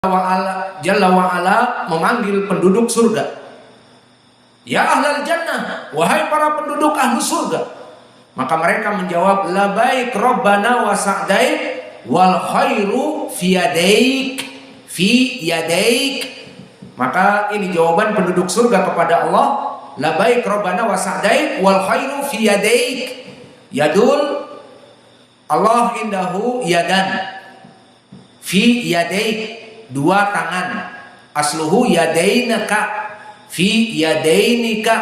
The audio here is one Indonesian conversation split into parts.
Jalla wa'ala memanggil penduduk surga. Ya ahlal jannah, wahai para penduduk ahlu surga. Maka mereka menjawab, labaik Rabbana wa sa'daik wal khairu fi yadaik. Maka ini jawaban penduduk surga kepada Allah, labaik Rabbana wa sa'daik wal khairu fi yadaik. Yadul, Allah indahu yadan, fi yadaik, dua tangan. Asluhu yadainaka, fi yadainika,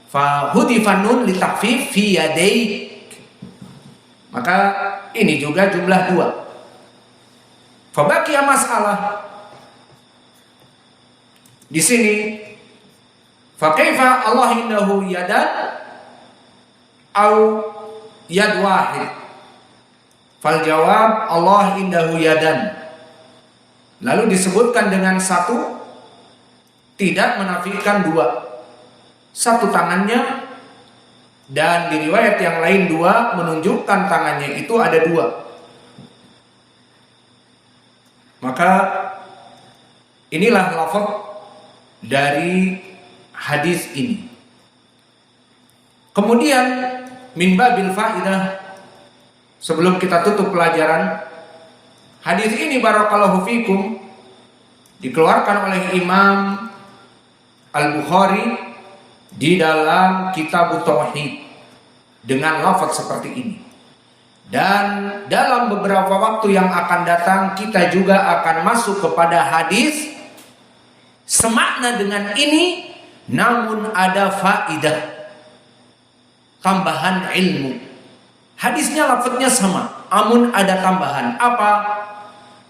fa hudifan nun li takhfif fi yadaik. Maka ini juga jumlah dua. Fa baqiya masalah di sini, fa kaifa Allah indahu yadan au yad wahid. Fal jawab Allah indahu yadan. Lalu disebutkan dengan satu, tidak menafikan dua. Satu tangannya, dan di riwayat yang lain dua, menunjukkan tangannya itu ada dua. Maka inilah lafaz dari hadis ini. Kemudian min babil faidah, sebelum kita tutup pelajaran, hadis ini barakallahu fikum dikeluarkan oleh Imam Al-Bukhari di dalam Kitab Tauhid dengan lafaz seperti ini. Dan dalam beberapa waktu yang akan datang kita juga akan masuk kepada hadis semakna dengan ini, namun ada faidah, tambahan ilmu. Hadisnya lafaznya sama, namun ada tambahan. Apa?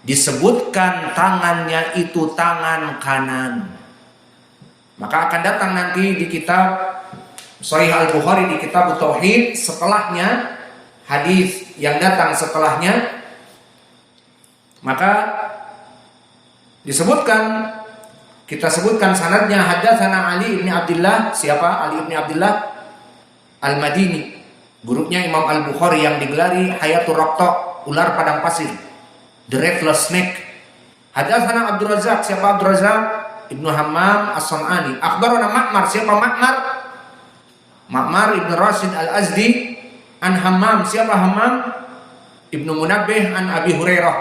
Disebutkan tangannya itu tangan kanan. Maka akan datang nanti di kitab Sahih Al-Bukhari, di kitab Tauhid, setelahnya, hadis yang datang setelahnya, maka disebutkan, kita sebutkan sanadnya, hadatsana Ali bin Abdullah. Siapa Ali bin Abdullah? Al-Madini, gurunya Imam Al-Bukhari yang digelari Hayatul Raqta, ular padang pasir, the Restless Snake. Hadatsana Abdul Razzaq. Siapa Abdul Razzaq? Ibnu Hammam As-San'ani. Akhbarana Ma'mar. Siapa Ma'mar? Ma'mar Ibnu Rashid Al-Azdi. An Hammam. Siapa Hammam? Ibnu Munabbih an Abi Hurairah.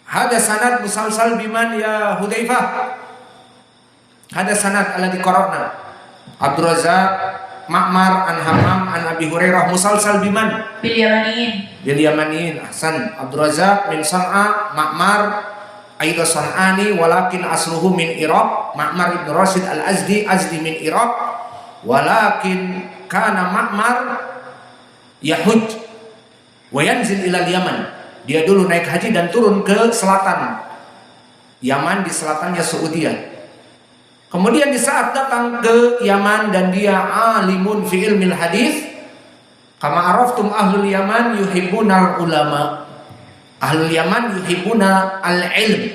Hada sanad musalsal biman ya Hudzaifah. Hada sanad alladhi qara'na. Abdul Razzaq, Ma'mar an Hammam an Abi Hurairah, musalsal biman? Bil Yamanin. Ahsan. Abdul Razzaq min San'a, Ma'mar Aida San'ani, walakin asluhu min Iraq. Ma'mar ibn Rashid Al-Azdi, Azdi min Iraq, walakin kana Ma'mar yahuj wa yanzil ila Yaman. Dia dulu naik haji dan turun ke selatan Yaman, di selatannya Saudi. Kemudian di saat datang ke Yaman dan dia alimun fi ilmil hadis, kama araftum ahlul Yaman yuhibbunal ulama. Ahlul Yaman yuhibbuna al-ilm.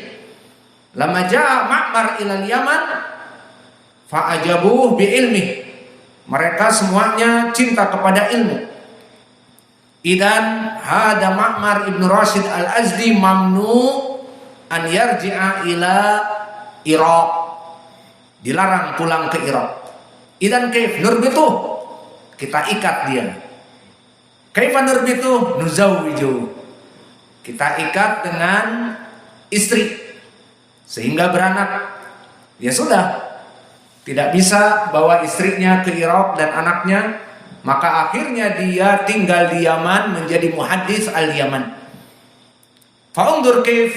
Lama jaa Ma'mar ilal Yaman fa'ajabuh bi ilmih. Mereka semuanya cinta kepada ilmu. Idan hada Ma'mar ibn Rashid Al-Azdi mamnu an yarji'a ila Iraq. Dilarang pulang ke Irak. Idan kaif nurbitu, kita ikat dia. Kaifa nurbitu? Nuzawwiju, kita ikat dengan istri sehingga beranak. Ya sudah, tidak bisa bawa istrinya ke Irak dan anaknya, maka akhirnya dia tinggal di Yaman menjadi muhaddis al-Yaman. Fa'undur kaif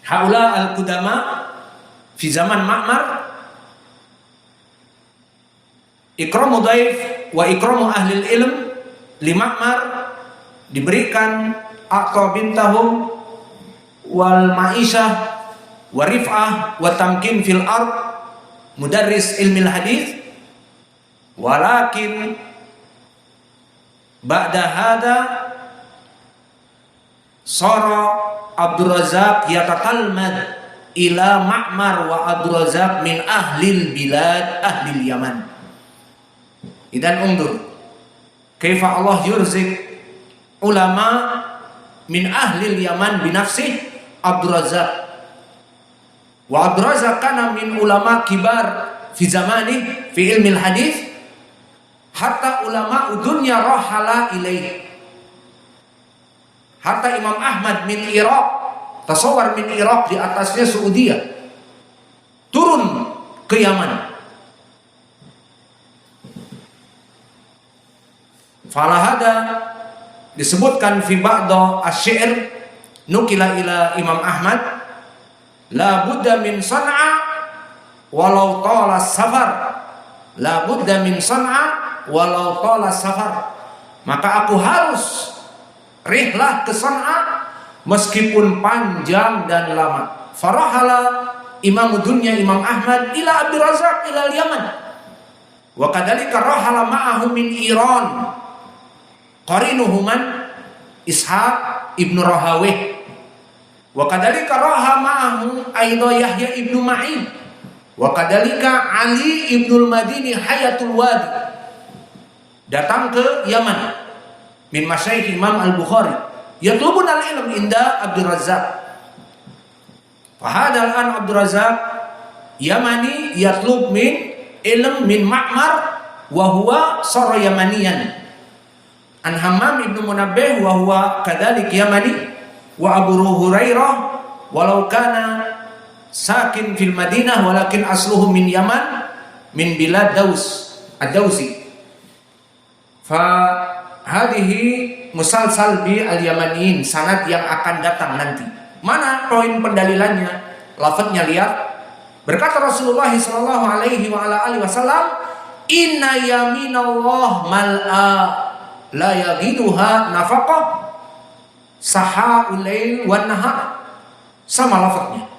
haula al-qudama fi zaman Ma'mar, ikramu dhaif wa ikramu ahli ilm li Ma'mar, diberikan aqta bintahum wal ma'isyah wa rif'ah wa tamkin fil ard, mudarris ilmil hadis. Walakin ba'da hada sara Abdul Razzaq yatatalmad ila Ma'mar, wa Abdul Razzaq min ahlil bilad, ahlil Yaman. Idan undur kaifa Allah yurzik ulama min ahli Yaman binafsih Abdur Razzaq. Wa Abdur Razzaq kana min ulama kibar fi zamani fi ilmi hadis hatta ulama dunya rahala ilaih. Hatta Imam Ahmad min Iraq, tasawwar min Iraq, di atasnya Saudi, turun ke Yaman. Falahada disebutkan fi ba'da asy-syi'r nukila ila Imam Ahmad la budda min San'a walau tala safar, la budda min San'a walau tala safar, maka aku harus rihlah ke San'a meskipun panjang dan lama. Farahala Imam Dunya Imam Ahmad ila Abdur Razzaq ila Yaman, wa kadzalika rahala ma'ahu min Iran qarinuhu man Ishaq ibnu Rahawih, wa kadzalika raha ma'ahu aidha Yahya ibnu Ma'in, wa kadzalika Ali ibnu al-Madini Hayatul Wadi, datang ke Yaman min masyayikh Imam Al-Bukhari yatlubun al-ilm inda Abdur Razzaq. Fahadal an Abdur Razzaq Yamani yatlub min ilm min Ma'mar wa huwa sara Yamaniyan an Hammam ibnu Munabbih wa huwa kadzalik Yamani wa Abu Hurairah walau kana sakin fil Madinah walakin asluhu min Yaman min bilad Daus ad-Dausi. Fa hadhihi musalsal bi al-Yamaniyin, sanad yang akan datang nanti. Mana poin pendalilannya? Lafadznya lihat. Berkata Rasulullah sallallahu alaihi wa ala alihi wasallam, "Inna yaminallah mal'a la yagiduha nafaqah sahaul lail wan nahar." Sama lafadznya.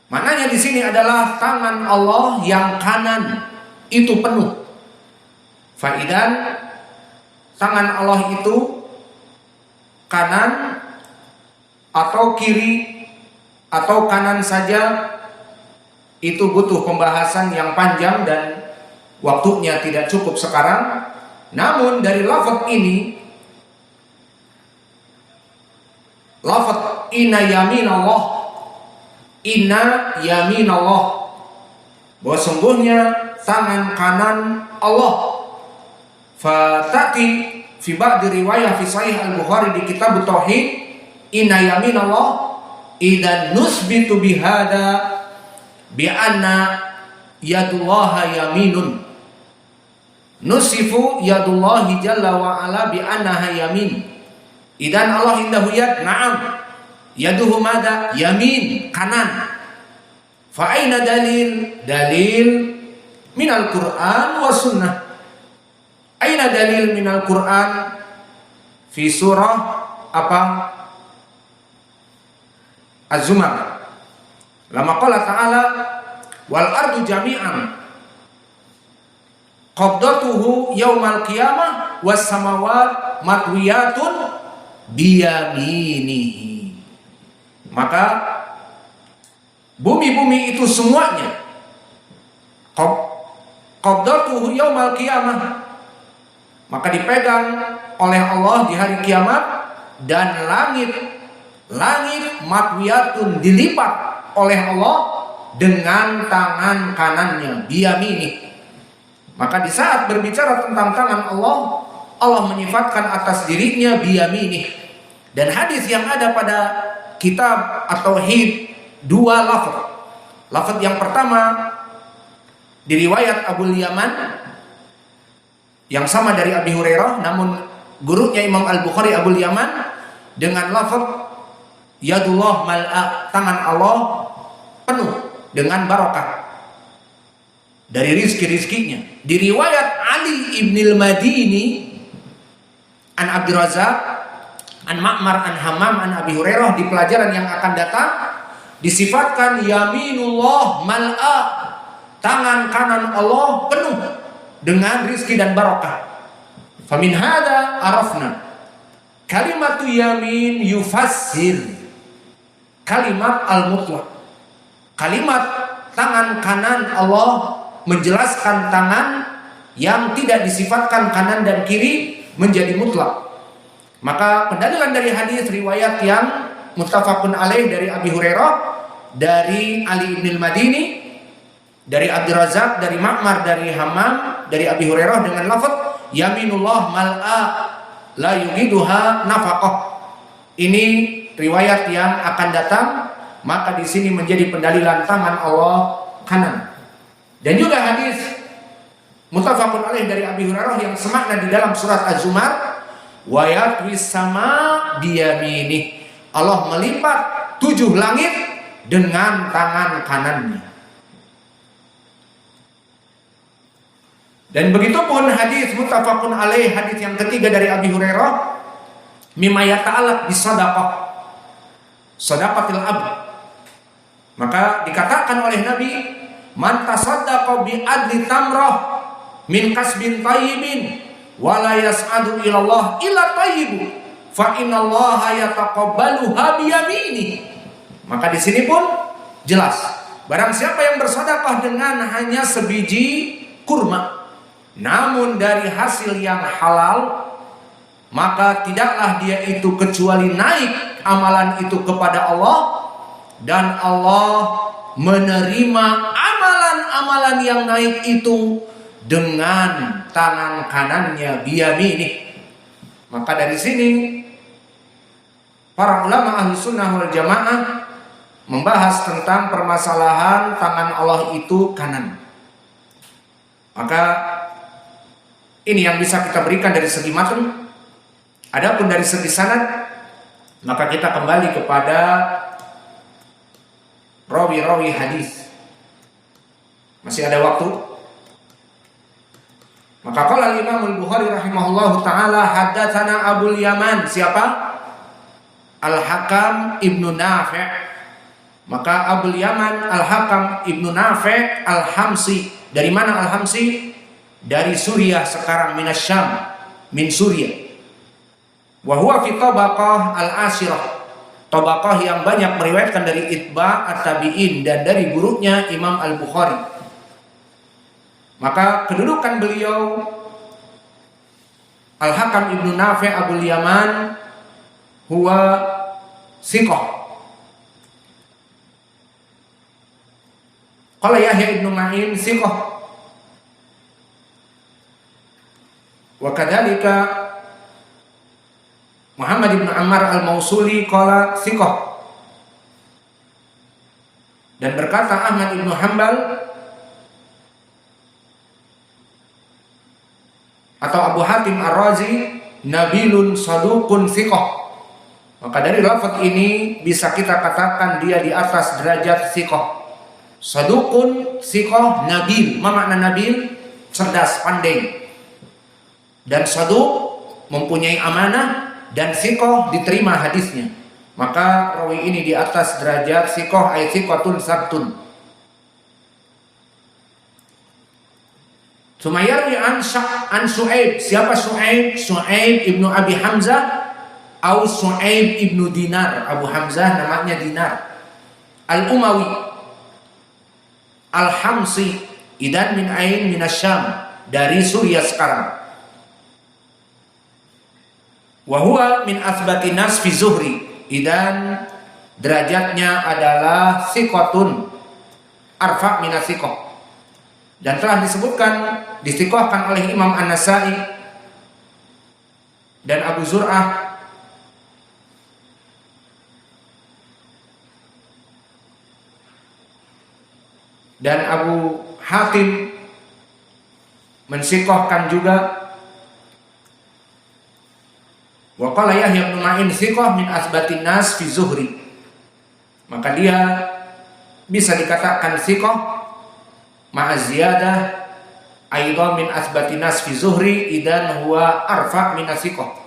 Maknanya di sini adalah tangan Allah yang kanan itu penuh. Faidan, tangan Allah itu kanan atau kiri atau kanan saja itu butuh pembahasan yang panjang dan waktunya tidak cukup sekarang. Namun dari lafaz ini, lafaz inna yamin Allah, inna yamin Allah, bahwa sungguhnya tangan kanan Allah. Fatati fi ba'd riwayah fi sahih al-Bukhari di kitab tauhid, inna yamin Allah idan nusbitu bihada bi anna yadullaha yaminun, nusifu yadullahi jalla wa ala bi annaha yamin. Idan Allah indahu yad, na'am, yaduhu mada, yamin, kanan. Fa aina dalil? Dalil minal Qur'an wa sunnah. Aina dalil minal Qur'an? Fi surah apa? Az-Zumar. Lama qala ta'ala wal ardu jami'an qabdatuhu yaumal qiyamah was samawat matwiyatun biyaminihi. Maka bumi-bumi itu semuanya qabdatuhu yaumal qiyamah, maka dipegang oleh Allah di hari kiamat, dan langit matwiyatun dilipat oleh Allah dengan tangan kanannya, biyamini. Maka di saat berbicara tentang tangan Allah, Allah menyifatkan atas dirinya biyamini. Dan hadis yang ada pada kitab at-Tauhid dua lafaz. Lafaz yang pertama di riwayat Abu Yaman yang sama dari Abi Hurairah, namun gurunya Imam Al-Bukhari Abu Yaman dengan lafaz yadullah mal'a, tangan Allah penuh dengan barakah dari rizki-rizkinya. Di riwayat Ali ibn al-Madini an Abdur Razzaq an Ma'mar an Hammam an Abi Hurairah, di pelajaran yang akan datang disifatkan yaminullah mal'a, tangan kanan Allah penuh dengan rizki dan barakah. Famin hada arafna kalimatu yamin yufassir kalimat al-mutlaq. Kalimat tangan kanan Allah menjelaskan tangan yang tidak disifatkan kanan dan kiri menjadi mutlak. Maka pendalilan dari hadis riwayat yang muttafaqun alaih dari Abi Hurairah, dari Ali bin Madini, dari Abdul Razak, dari Ma'mar, dari Hammam, dari Abi Hurairah dengan lafaz yaminullah mal'a la yugiduha nafaqah. Ini riwayat yang akan datang, maka di sini menjadi pendalilan tangan Allah kanan. Dan juga hadis muttafaqun alaih dari Abi Hurairah yang semakna di dalam surat Az-Zumar, wa yatwis sama biyaminih. Allah melipat 7 langit dengan tangan kanannya. Dan begitu pun hadis muttafaqun alaih, hadis yang ketiga dari Abi Hurairah, mimma yata'allaq bisadaqah, sadaqatil abd. Maka dikatakan oleh Nabi, man tasaddaqa bi adli tamrah min kasbin tayyibin wa la yas'adu ila Allah illa tayyibu fa innallaha yataqabbaluha bi yaminihi. Maka di sini pun jelas, barang siapa yang bersedekah dengan hanya sebiji kurma namun dari hasil yang halal, maka tidaklah dia itu kecuali naik amalan itu kepada Allah, dan Allah menerima amalan-amalan yang naik itu dengan tangan kanannya biyaminih. Maka dari sini para ulama ahli sunnah wal jamaah membahas tentang permasalahan tangan Allah itu kanan. Maka ini yang bisa kita berikan dari segi matan. Adapun dari segi sanad, maka kita kembali kepada rawi-rawi hadis. Masih ada waktu. Maka qala Imam Al-Bukhari rahimahullahu taala haddatsana Abul Yaman. Siapa? Al-Hakam Ibnu Nafi'. Maka Abul Yaman Al-Hakam Ibnu Nafi' Al-Hamsi. Dari mana Al-Hamsi? Dari Suriah sekarang, minasyam, min Suriah. Wa huwa fi tabaqah al-ashirah. Tabaqah yang banyak meriwayatkan dari itba' at-tabi'in dan dari gurunya Imam Al-Bukhari. Maka kedudukan beliau Al-Hakam Ibnu Nafi' Abul Yaman huwa siqah. Qala Yahya Ibnu Ma'in siqah. Wa kadzalika Muhammad Ibnu Ammar Al-Mausuli qala siqah. Dan berkata Ahmad Ibnu Hanbal atau Abu Hatim Ar-Razi nabilun saduqun siqah. Maka dari lafaz ini bisa kita katakan dia di atas derajat siqah. Saduqun siqah nabil. Apa makna nabil? Cerdas, pandai. Dan saduq mempunyai amanah, dan siqah diterima hadisnya. Maka rawi ini di atas derajat siqah, ay siqatun sabtun. Sumayyarwi an Su'aib. Siapa Su'aib? Su'aib Ibnu Abi Hamzah atau Su'aib Ibnu Dinar. Abu Hamzah namanya Dinar. Al-Umawi Al-Hamsi, idan min ain minasyam, dari Suriah sekarang. Wa huwa min asbati nas fi Zuhri, idan derajatnya adalah siqatun arfa min siqah. Dan telah disebutkan, disiqahkan oleh Imam An-Nasai dan Abu Zur'ah dan Abu Hatim mensiqahkan juga. Wa qala Yahya bin Ma'in siqah min asbatin nas fi Zuhri. Maka dia bisa dikatakan siqah ma'a ziyadah aidan min asbatin nas fi Zuhri idan huwa arfa min siqah.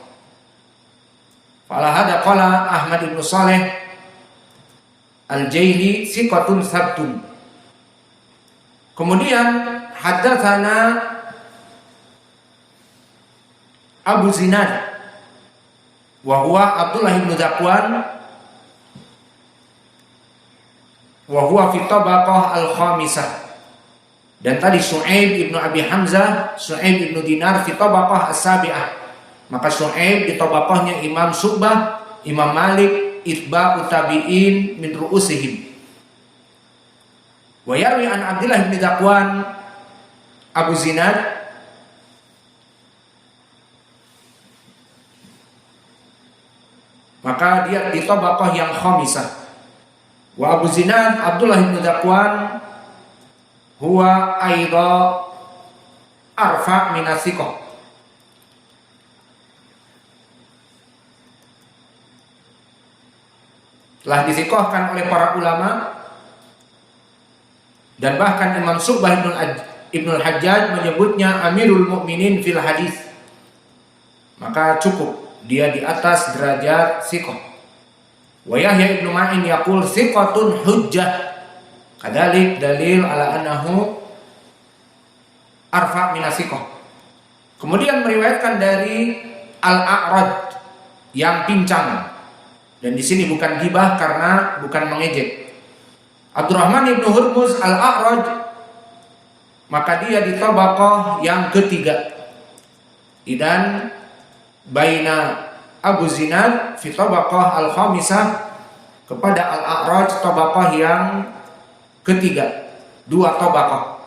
Fala hada qala Ahmad bin Shalih Al-Jaili siqatun sabtun. Kemudian haddatsana Abu Zinad wa huwa Abdullah bin Zakwan wa huwa fi tabaqah al-khamisah. Dan tadi Syu'aib ibnu Abi Hamzah, Syu'aib ibnu Dinar fi tabaqah as-sabi'ah. Maka Syu'aib di tabaqahnya Imam Syu'bah, Imam Malik, itba'u tabi'in min ru'usihim. Wa yarwi an Abdullah bin Zakwan Abu Zinad maka dia di tabaqah yang khamisah. Wa Abu Zinad Abdullah bin Zakwan huwa aidha arfa min as-siqah. Telah disikohkan oleh para ulama dan bahkan Imam Syu'bah Ibnu al-Hajjaj menyebutnya Amirul Mukminin fil hadis. Maka cukup dia di atas derajat siqah. Wa Yahya ibnu Ma'in yaqul siqatun hujjah. Kadzalik dalil ala annahu arfa min as-siqah. Kemudian meriwayatkan dari Al-A'raj yang pincang. Dan di sini bukan ghibah karena bukan mengejek. Abdurrahman ibnu Hurmuz Al-A'raj maka dia di tabaqah yang ketiga. Dan baina Abu Zinad fi tabaqah al-khamisah kepada Al-A'raj tabaqah yang ketiga, dua tabaqah.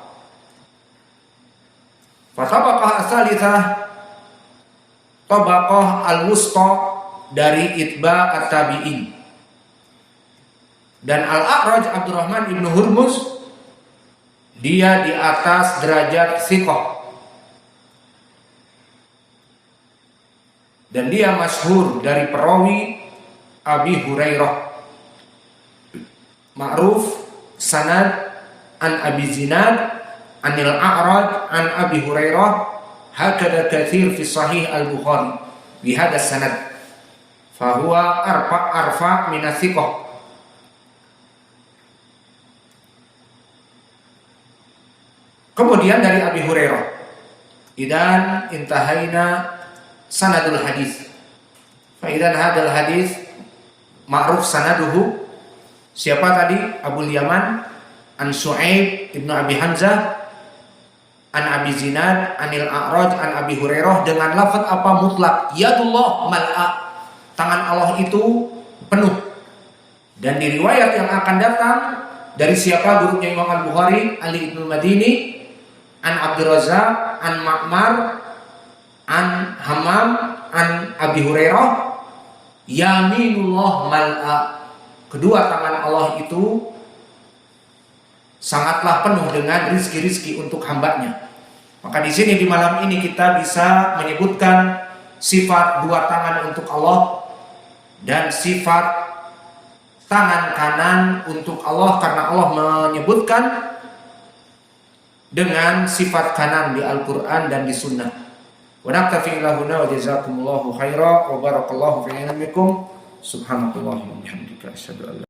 Fa tabaqah as-salitsah tabaqah al-wusta dari itba at-tabi'in. Dan Al-A'raj Abdurrahman ibnu Hurmuz dia di atas derajat siqah. Dan dia masyhur dari perawi Abi Hurairah. Ma'ruf sanad an Abi Zinad anil A'raj an Abi Hurairah hakada katsir fi sahih al-Bukhari bi hadha sanad. Fahuwa arfa min as-siqah. Kemudian dari Abi Hurairah, idan intahaina sanadul hadis. Fa idan hadal hadis ma'ruf sanaduhu. Siapa tadi? Abu Yaman an Syu'aib ibnu Abi Hamzah an Abi Zinad anil A'raj an Abi Hurairah dengan lafaz apa? Mutlak. Yadullah mal'a. Tangan Allah itu penuh. Dan di riwayat yang akan datang dari siapa? Gurunya Imam Al-Bukhari, Ali ibn Madini, an Abdul Razzaq, an Ma'mar, an Hammam, an Abi Hurairah, yaminullah mal'a. Kedua tangan Allah itu sangatlah penuh dengan rizki-rizki untuk hambanya. Maka di sini di malam ini kita bisa menyebutkan sifat dua tangan untuk Allah dan sifat tangan kanan untuk Allah, karena Allah menyebutkan dengan sifat kanan di Al-Quran dan di Sunnah. Wa naktafi ilahuna wa jazakumullahu khaira wa barakallahu fi ilmikum. Subhanallah wa bihamdika asyhadu an la